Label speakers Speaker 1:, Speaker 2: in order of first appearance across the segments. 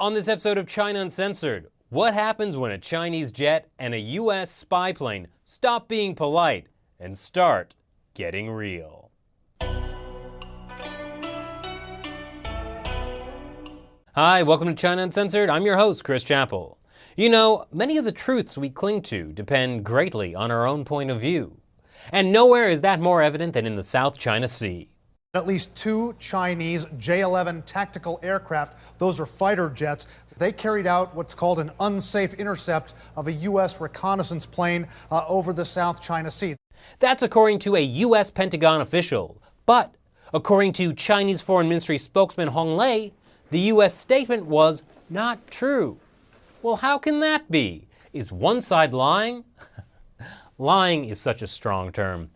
Speaker 1: On this episode of China Uncensored, what happens when a Chinese jet and a US spy plane stop being polite and start getting real? Hi, welcome to China Uncensored. I'm your host, Chris Chappell. You know, many of the truths we cling to depend greatly on our own point of view. And nowhere is that more evident than in the South China Sea.
Speaker 2: At least two Chinese J-11 tactical aircraft, those are fighter jets, they carried out what's called an unsafe intercept of a U.S. reconnaissance plane over the South China Sea.
Speaker 1: That's according to a U.S. Pentagon official. But according to Chinese Foreign Ministry spokesman Hong Lei, the U.S. statement was not true. Well, how can that be? Is one side lying? Lying is such a strong term.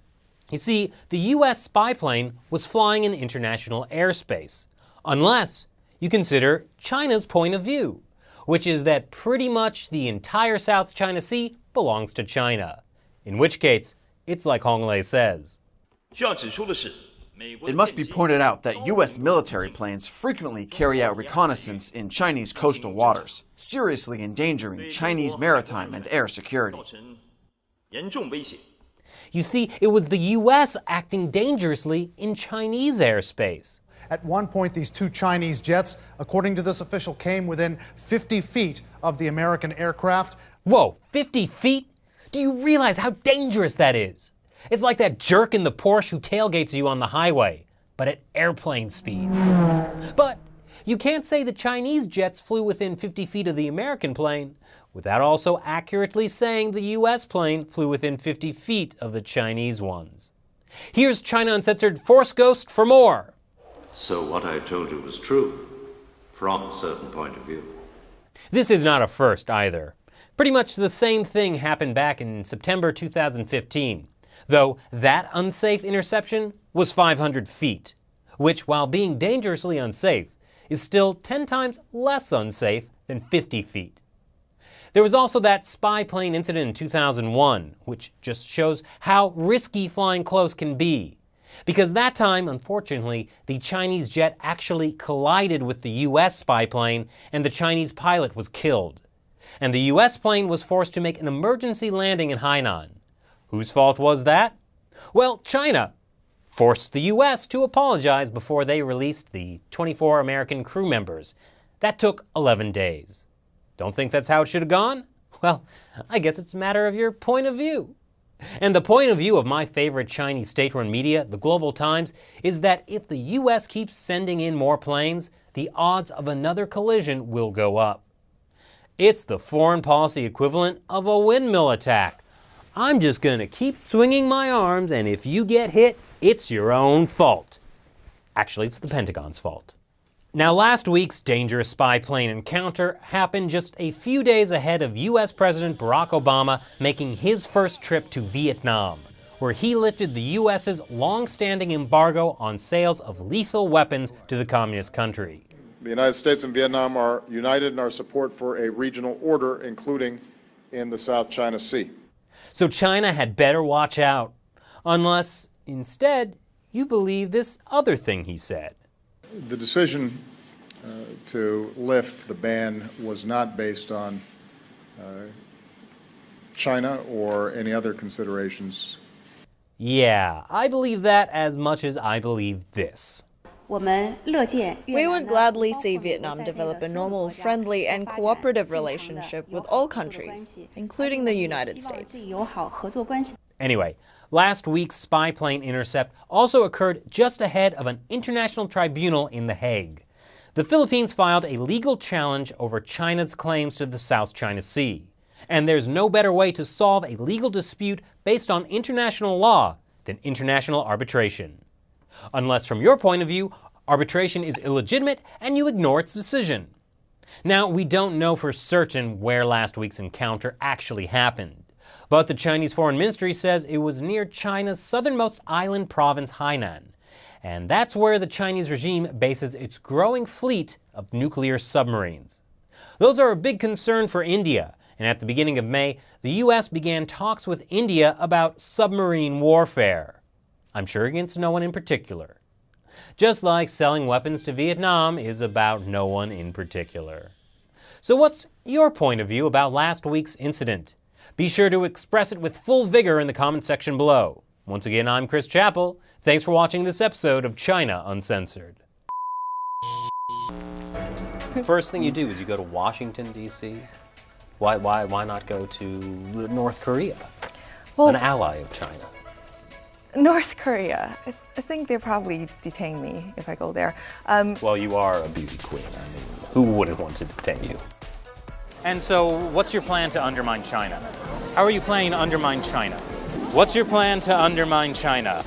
Speaker 1: You see, the U.S. spy plane was flying in international airspace, unless you consider China's point of view, which is that pretty much the entire South China Sea belongs to China. In which case, it's like Hong Lei says.
Speaker 3: It must be pointed out that U.S. military planes frequently carry out reconnaissance in Chinese coastal waters, seriously endangering Chinese maritime and air security.
Speaker 1: You see, it was the U.S. acting dangerously in Chinese airspace.
Speaker 2: At one point, these two Chinese jets, according to this official, came within 50 feet of the American aircraft.
Speaker 1: Whoa, 50 feet? Do you realize how dangerous that is? It's like that jerk in the Porsche who tailgates you on the highway, but at airplane speed. But you can't say the Chinese jets flew within 50 feet of the American plane without also accurately saying the U.S. plane flew within 50 feet of the Chinese ones. Here's China Uncensored Force Ghost for more.
Speaker 4: So what I told you was true, from a certain point of view.
Speaker 1: This is not a first either. Pretty much the same thing happened back in September 2015, though that unsafe interception was 500 feet, which, while being dangerously unsafe, is still 10 times less unsafe than 50 feet. There was also that spy plane incident in 2001, which just shows how risky flying close can be. Because that time, unfortunately, the Chinese jet actually collided with the U.S. spy plane and the Chinese pilot was killed. And the U.S. plane was forced to make an emergency landing in Hainan. Whose fault was that? Well, China forced the U.S. to apologize before they released the 24 American crew members. That took 11 days. Don't think that's how it should have gone? Well, I guess it's a matter of your point of view. And the point of view of my favorite Chinese state-run media, the Global Times, is that if the U.S. keeps sending in more planes, the odds of another collision will go up. It's the foreign policy equivalent of a windmill attack. I'm just gonna keep swinging my arms, and if you get hit, it's your own fault. Actually, it's the Pentagon's fault. Now, last week's dangerous spy plane encounter happened just a few days ahead of U.S. President Barack Obama making his first trip to Vietnam, where he lifted the U.S.'s long-standing embargo on sales of lethal weapons to the communist country.
Speaker 5: The United States and Vietnam are united in our support for a regional order, including in the South China Sea.
Speaker 1: So China had better watch out, unless, instead, you believe this other thing he said.
Speaker 5: The decision to lift the ban was not based on China or any other considerations.
Speaker 1: Yeah, I believe that as much as I believe this.
Speaker 6: We would gladly see Vietnam develop a normal, friendly, and cooperative relationship with all countries, including the United States.
Speaker 1: Anyway, last week's spy plane intercept also occurred just ahead of an international tribunal in The Hague. The Philippines filed a legal challenge over China's claims to the South China Sea. And there's no better way to solve a legal dispute based on international law than international arbitration. Unless, from your point of view, arbitration is illegitimate and you ignore its decision. Now, we don't know for certain where last week's encounter actually happened, but the Chinese Foreign Ministry says it was near China's southernmost island province, Hainan, and that's where the Chinese regime bases its growing fleet of nuclear submarines. Those are a big concern for India, and at the beginning of May, the U.S. began talks with India about submarine warfare. I'm sure against no one in particular. Just like selling weapons to Vietnam is about no one in particular. So what's your point of view about last week's incident? Be sure to express it with full vigor in the comment section below. Once again, I'm Chris Chappell. Thanks for watching this episode of China Uncensored. First thing you do is you go to Washington, D.C. Why not go to North Korea, an ally of China?
Speaker 7: North Korea. I think they'll probably detain me if I go there.
Speaker 1: Well, you are a beauty queen. I mean, who wouldn't want to detain you? And so, what's your plan to undermine China? How are you planning to undermine China? What's your plan to undermine China?